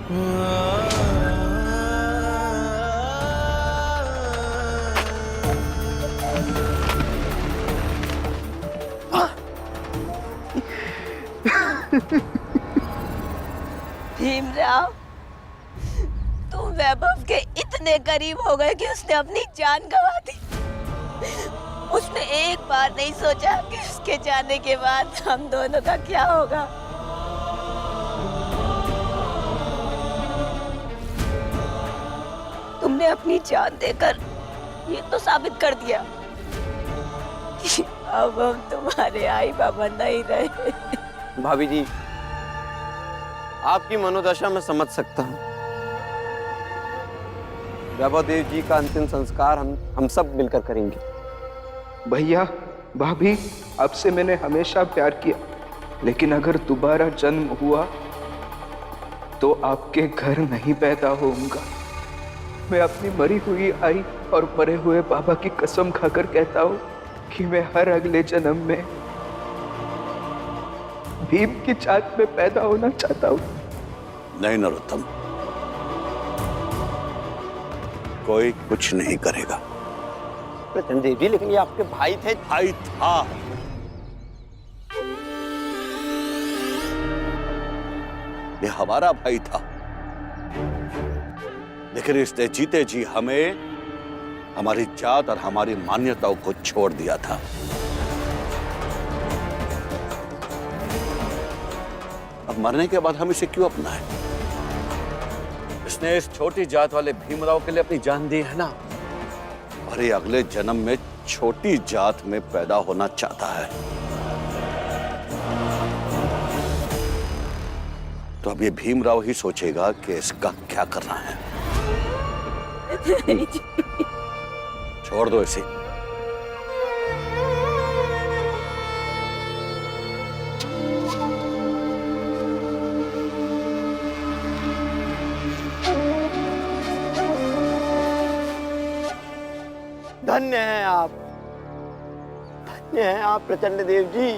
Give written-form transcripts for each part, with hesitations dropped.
भीमराव, तुम वैभव के इतने करीब हो गए कि उसने अपनी जान गंवा दी। उसने एक बार नहीं सोचा कि उसके जाने के बाद हम दोनों का क्या होगा। तुमने अपनी जान देकर ये तो साबित कर दिया कि अब हम तुम्हारे आई बाबा नहीं रहे। भाभी जी, आपकी मनोदशा मैं समझ सकता हूँ। वैभव देव जी का अंतिम संस्कार हम सब मिलकर करेंगे। भैया, भाभी, आपसे मैंने हमेशा प्यार किया, लेकिन अगर दोबारा जन्म हुआ तो आपके घर नहीं पैदा होऊंगा। मैं अपनी मरी हुई आई और मरे हुए बाबा की कसम खाकर कहता हूँ कि मैं हर अगले जन्म में भीम की जात में पैदा होना चाहता हूँ। नहीं नरोत्तम, कोई कुछ नहीं करेगा। प्रचंड देव जी, लेकिन ये आपके भाई थे। भाई था, ये हमारा भाई था, लेकिन इसने जीते जी हमें हमारी जात और हमारी मान्यताओं को छोड़ दिया था। अब मरने के बाद हम इसे क्यों अपनाएं? इसने इस छोटी जात वाले भीमराव के लिए अपनी जान दी है ना, और ये अगले जन्म में छोटी जात में पैदा होना चाहता है। तो अब ये भीमराव ही सोचेगा कि इसका क्या करना है। छोड़ दो इसे। धन्य हैं आप, धन्य हैं आप प्रचंड देव जी।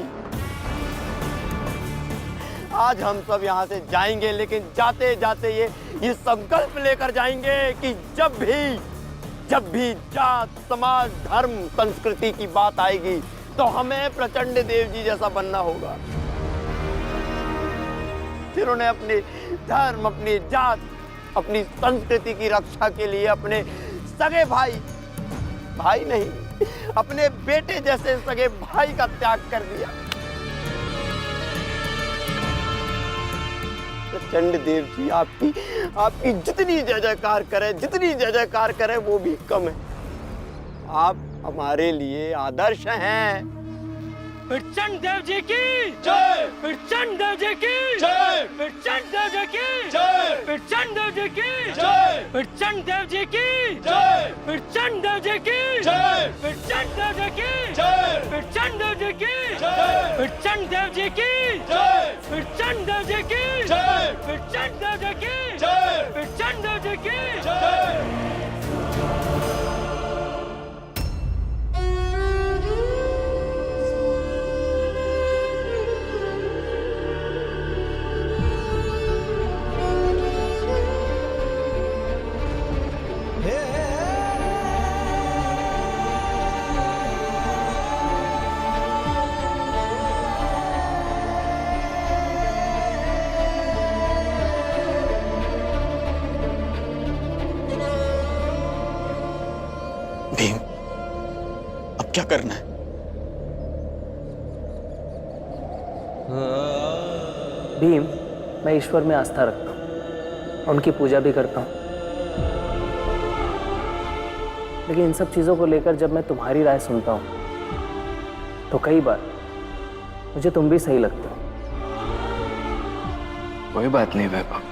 आज हम सब यहाँ से जाएंगे, लेकिन जाते जाते ये संकल्प लेकर जाएंगे कि जब भी जात, समाज, धर्म, संस्कृति की बात आएगी तो हमें प्रचंड देव जी जैसा बनना होगा, जिन्होंने अपने धर्म, अपनी जात, अपनी संस्कृति की रक्षा के लिए अपने सगे भाई नहीं, अपने बेटे जैसे सगे भाई का त्याग कर दिया। प्रचंड देव जी, आपकी जितनी जय जयकार करे वो भी कम है। आप हमारे लिए आदर्श हैं। प्रचंड देव जी की जय, प्रचंड देव जी की जय, प्रचंड देव जी की जय, प्रचंड देव जी की जय, प्रचंड देव जी की जय, प्रचंड देव जी की जय, प्रचंड देव जी की जय, प्रचंड देव जी की जय, प्रचंड देव जी की जय, प्रचंड देव जी की जय, प्रचंड देव जी की जय, प्रचंड देव जी की जय। भीम, अब क्या करना है? भीम, मैं ईश्वर में आस्था रखता हूँ, उनकी पूजा भी करता हूँ, लेकिन इन सब चीज़ों को लेकर जब मैं तुम्हारी राय सुनता हूँ तो कई बार मुझे तुम भी सही लगते हो। कोई बात नहीं वैभव,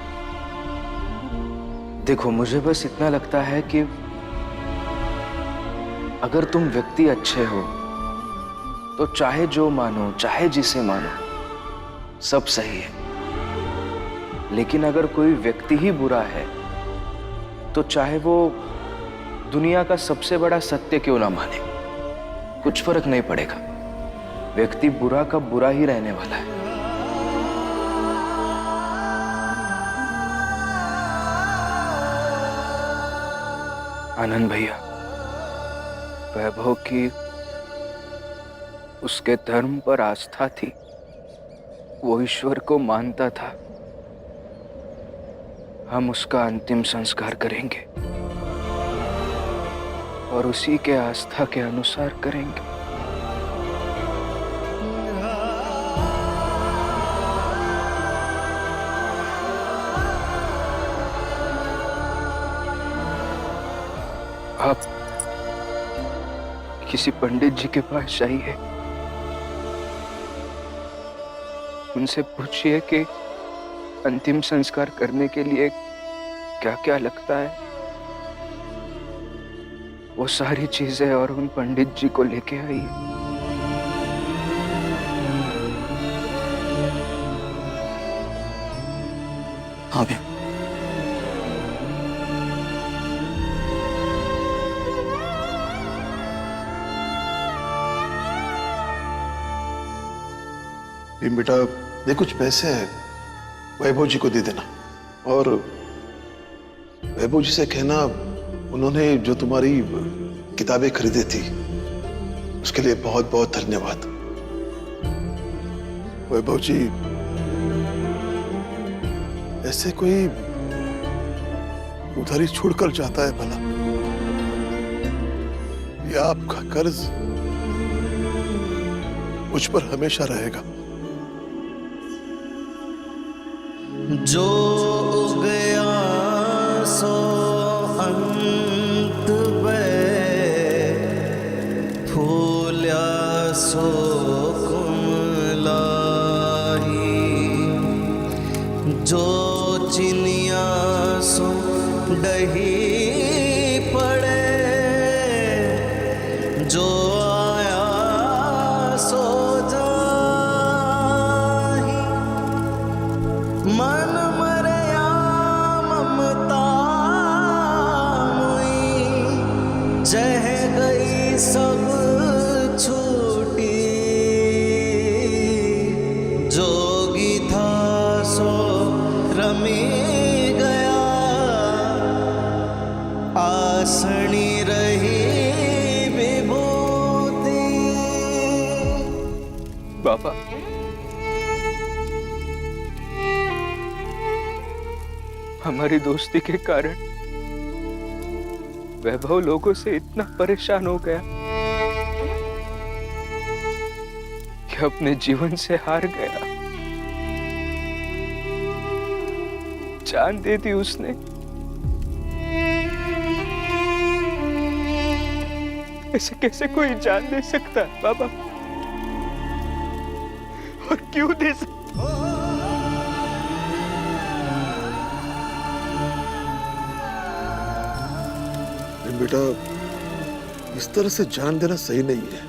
देखो मुझे बस इतना लगता है कि अगर तुम व्यक्ति अच्छे हो तो चाहे जो मानो, चाहे जिसे मानो, सब सही है। लेकिन अगर कोई व्यक्ति ही बुरा है तो चाहे वो दुनिया का सबसे बड़ा सत्य क्यों ना माने, कुछ फर्क नहीं पड़ेगा। व्यक्ति बुरा का बुरा ही रहने वाला है। आनंद भैया, वैभव की उसके धर्म पर आस्था थी, वो ईश्वर को मानता था। हम उसका अंतिम संस्कार करेंगे और उसी के आस्था के अनुसार करेंगे। आप किसी पंडित जी के पास जाइए, उनसे पूछिए कि अंतिम संस्कार करने के लिए क्या क्या लगता है। वो सारी चीजें और उन पंडित जी को लेके आइए। हाँ भैया। भीम बेटा, ये कुछ पैसे हैं, वैभव जी को दे देना। और वैभव जी से कहना उन्होंने जो तुम्हारी किताबें खरीदी थी उसके लिए बहुत बहुत धन्यवाद। वैभव जी, ऐसे कोई उधारी छोड़कर जाता है भला? ये आपका कर्ज मुझ पर हमेशा रहेगा। जो गया सो अंत में, फूल्या सो कुमलाई, जो चिनिया सो डही पड़े, जो आया सो जाही, मन मरया ममता मुई, चह गई सब छूटी, जोगी था सो रमी गया, आसनी रही विभूति। बाबा, हमारी दोस्ती के कारण वैभव लोगों से इतना परेशान हो गया कि अपने जीवन से हार गया। जान दे दी उसने। ऐसे कैसे कोई जान दे सकता है बाबा? और क्यों दे सकता? बेटा, इस तरह से जान देना सही नहीं है।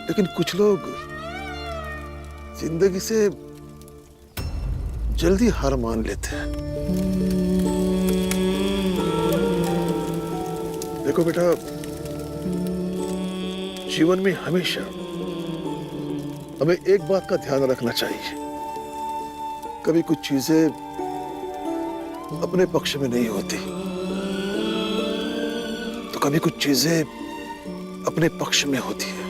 लेकिन कुछ लोग जिंदगी से जल्दी हार मान लेते हैं। देखो बेटा, जीवन में हमेशा हमें एक बात का ध्यान रखना चाहिए, कभी कुछ चीजें अपने पक्ष में नहीं होती तो कभी कुछ चीजें अपने पक्ष में होती है।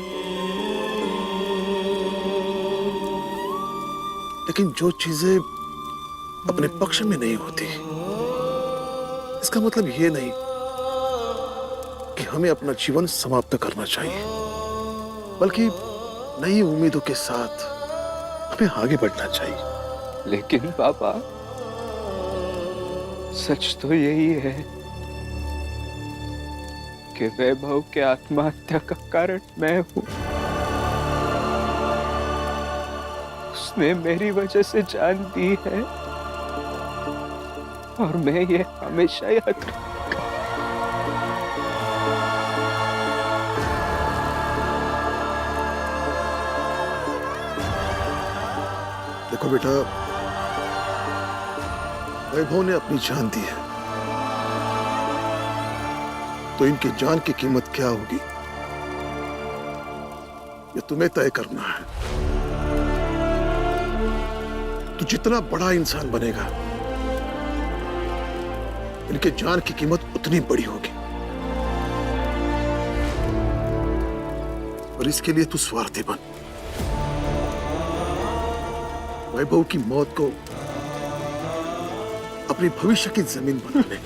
लेकिन जो चीजें अपने पक्ष में नहीं होती, इसका मतलब ये नहीं कि हमें अपना जीवन समाप्त करना चाहिए, बल्कि नई उम्मीदों के साथ हमें आगे बढ़ना चाहिए। लेकिन पापा, सच तो यही है कि वैभव के आत्महत्या का कारण मैं हूं। उसने मेरी वजह से जान दी है और मैं ये हमेशा याद रखूंगा। देखो बेटा, वैभव ने अपनी जान दी है तो इनकी जान की कीमत क्या होगी ये तुम्हें तय करना है। तू जितना बड़ा इंसान बनेगा इनके जान की कीमत उतनी बड़ी होगी। और इसके लिए तू स्वार्थी बन, वैभव की मौत को अपने भविष्य की जमीन बना ले।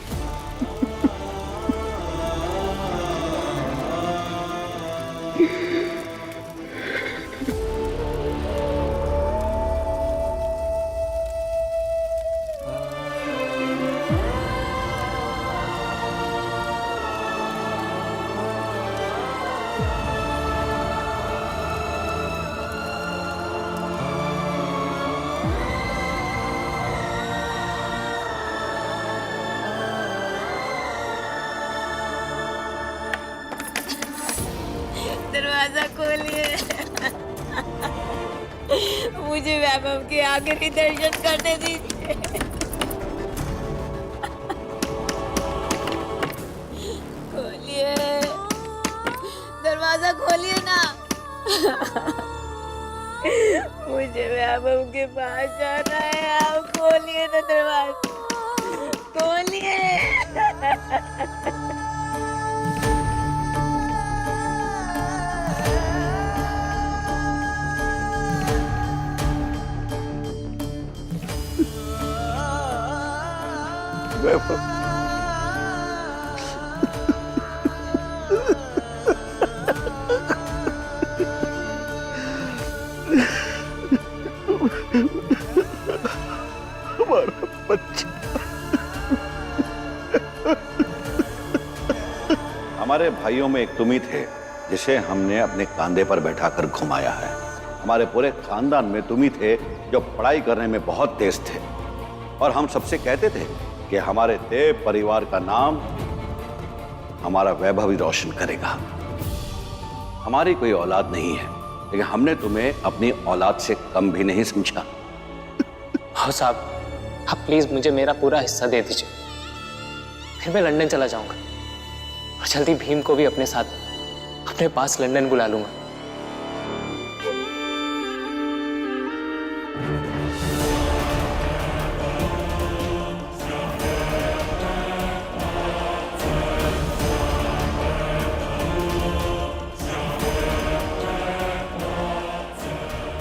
दरवाजा खोलिए। मुझे वैभव के आखिरी दर्शन करने दीजिए। खोलिए, दरवाजा खोलिए ना। मुझे वैभव के पास जाना है। आप खोलिए ना दरवाजा, खोलिए। वैभव, हमारा बच्चा। हमारे भाइयों में एक तुम ही थे जिसे हमने अपने कांधे पर बैठाकर घुमाया है। हमारे पूरे खानदान में तुम ही थे जो पढ़ाई करने में बहुत तेज थे, और हम सबसे कहते थे कि हमारे देव परिवार का नाम हमारा वैभव ही रोशन करेगा। हमारी कोई औलाद नहीं है, लेकिन हमने तुम्हें अपनी औलाद से कम भी नहीं समझा। हाँ साहब, आप प्लीज मुझे मेरा पूरा हिस्सा दे दीजिए, फिर मैं लंदन चला जाऊंगा और जल्दी भीम को भी अपने साथ अपने पास लंदन बुला लूंगा।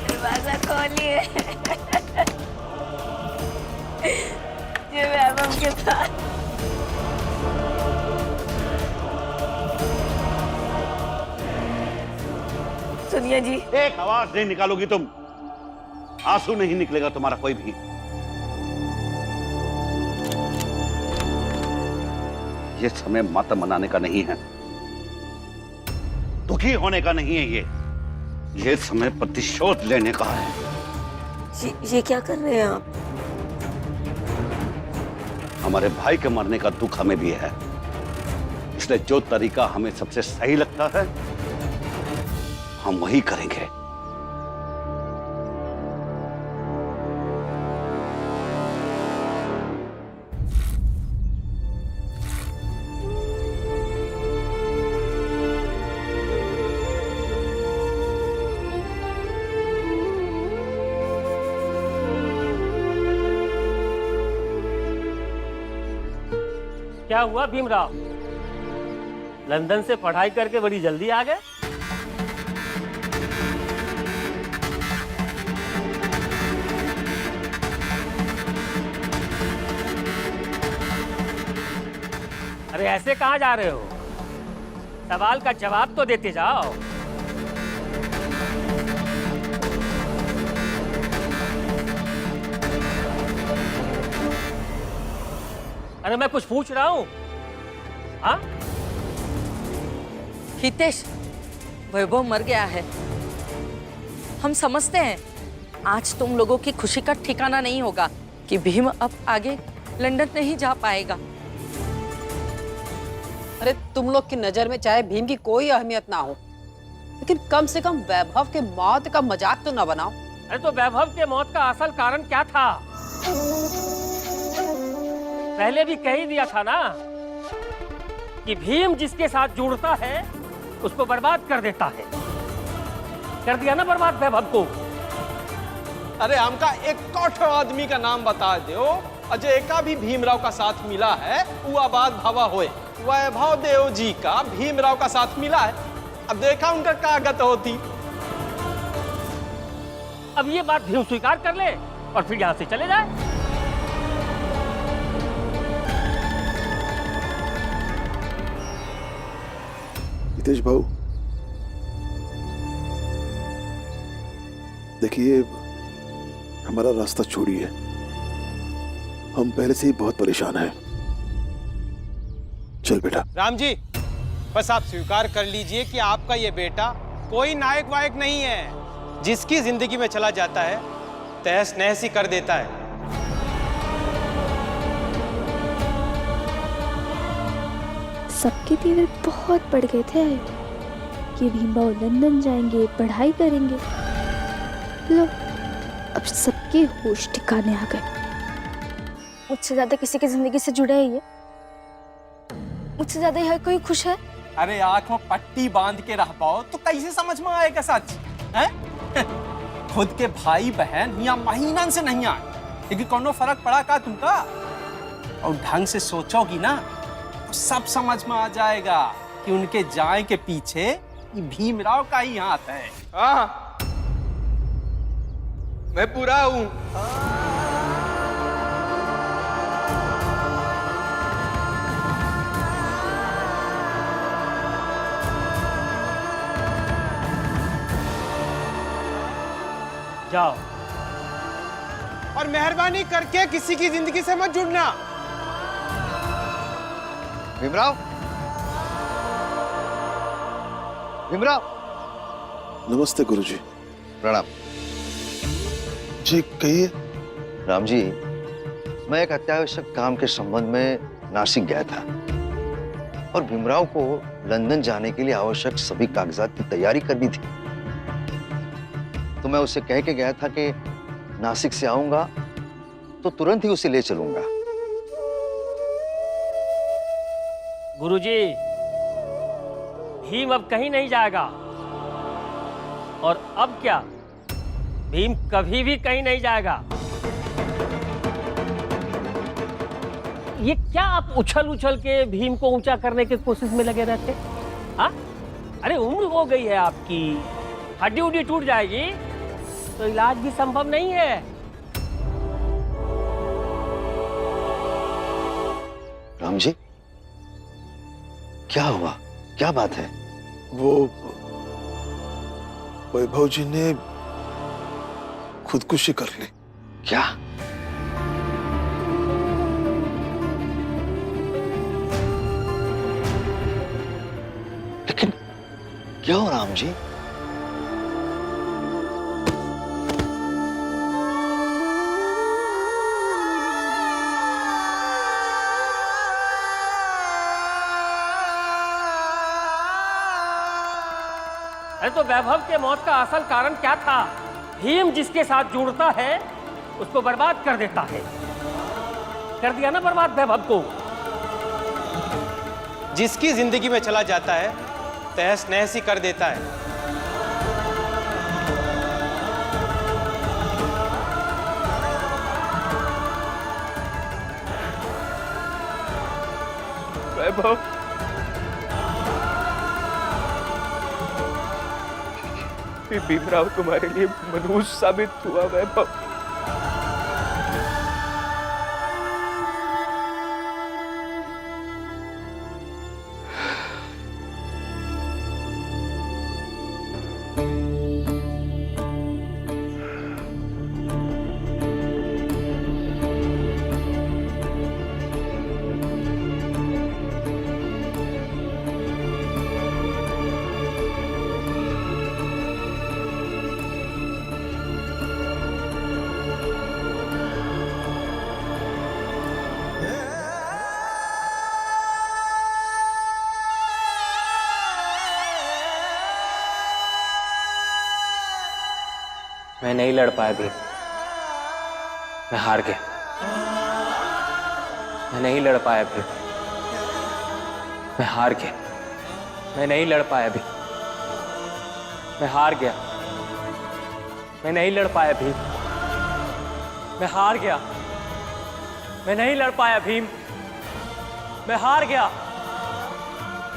दरवाजा खोलिए। ये वैभव के पास। सुनिए जी, एक आवाज नहीं निकालोगी तुम, आंसू नहीं निकलेगा तुम्हारा कोई भी। ये समय मातम मनाने का नहीं है, दुखी होने का नहीं है। ये समय प्रतिशोध लेने का है। ये क्या कर रहे हैं आप? हमारे भाई के मरने का दुख हमें भी है, इसलिए जो तरीका हमें सबसे सही लगता है हम वही करेंगे। क्या हुआ भीमराव, लंदन से पढ़ाई करके बड़ी जल्दी आ गए? अरे ऐसे कहाँ जा रहे हो? सवाल का जवाब तो देते जाओ। अरे मैं कुछ पूछ रहा हूँ। हाँ? हितेश, वैभव मर गया है। हम समझते हैं आज तुम लोगों की खुशी का ठिकाना नहीं होगा कि भीम अब आगे लंदन नहीं जा पाएगा। अरे तुम लोग की नजर में चाहे भीम की कोई अहमियत ना हो, लेकिन कम से कम वैभव के मौत का मजाक तो ना बनाओ। अरे तो वैभव के मौत का असल कारण क्या था? पहले भी कह ही दिया था ना कि भीम जिसके साथ जुड़ता है उसको बर्बाद कर देता है। कर दिया ना बर्बाद वैभव को। अरे हमका एक कौठो आदमी का नाम बता दो अजय का भी भीमराव का साथ मिला है, उआबाद भावा होए। वैभव देव जी का भीमराव का साथ मिला है, अब देखा उनका क्या गत होती। अब ये बात भीम स्वीकार कर ले और फिर यहां से चले जाए। हितेश भाऊ, देखिए हमारा रास्ता छोड़िए, हम पहले से ही बहुत परेशान हैं। चल बेटा। राम जी, बस आप स्वीकार कर लीजिए कि आपका ये बेटा कोई नायक वायक नहीं है, जिसकी जिंदगी में चला जाता है तहस नहस ही कर देता है। सबके तेवर बहुत बढ़ गए थे कि भीमराव लंदन जाएंगे, पढ़ाई करेंगे। लो, अब सबके होश ठिकाने आ गए। मुझसे ज्यादा किसी की जिंदगी से जुड़ा है ये? मुझसे ज्यादा हर कोई खुश है? अरे आंख में पट्टी बांध के रह पाओ तो कैसे समझ में आएगा सच है? खुद के भाई बहन या महीना से नहीं आए, लेकिन कोनो फर्क पड़ा का तुमका? और ढंग से सोचोगी ना तो सब समझ में आ जाएगा कि उनके जाए के पीछे भीमराव का ही हाथ है। हाँ, मैं पूरा हूं। जाओ, और मेहरबानी करके किसी की जिंदगी से मत जुड़ना। भीमराव, भीमराव। नमस्ते गुरुजी। प्रणाम। जी कहिए। राम जी, मैं एक अत्यावश्यक काम के संबंध में नासिक गया था और भीमराव को लंदन जाने के लिए आवश्यक सभी कागजात की तैयारी करनी थी। तो मैं उसे कह के गया था कि नासिक से आऊंगा तो तुरंत ही उसे ले चलूंगा। गुरुजी, भीम अब कहीं नहीं जाएगा। और अब क्या, भीम कभी भी कहीं नहीं जाएगा। ये क्या आप उछल उछल के भीम को ऊंचा करने की कोशिश में लगे रहते? हाँ, अरे उम्र हो गई है आपकी, हड्डी उड्डी टूट जाएगी तो इलाज भी संभव नहीं है। राम जी, क्या हुआ? क्या बात है? वो वैभव जी ने खुदकुशी कर ली। क्या? लेकिन क्यों राम जी? अरे तो वैभव के मौत का असल कारण क्या था? भीम जिसके साथ जुड़ता है उसको बर्बाद कर देता है। कर दिया ना बर्बाद वैभव को। जिसकी जिंदगी में चला जाता है तहस नहस ही कर देता है। वैभव, भीमराव तुम्हारे लिए मनुष्य साबित हुआ वैभव। मैं नहीं लड़ पाया भीम, मैं हार गया। मैं नहीं लड़ पाया भीम, मैं हार गया। मैं नहीं लड़ पाया भीम, मैं हार गया। मैं नहीं लड़ पाया भीम, मैं हार गया। मैं नहीं लड़ पाया भीम, मैं हार गया,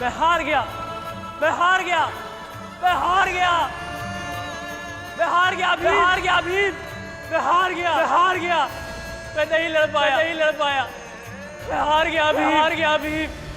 मैं हार गया, मैं हार गया, मैं हार गया, मैं हार गया, मैं हार गया भीम, मैं हार गया, मैं हार गया, मैं नहीं लड़ पाया, नहीं लड़ पाया, मैं हार गया, मैं हार गया भीम।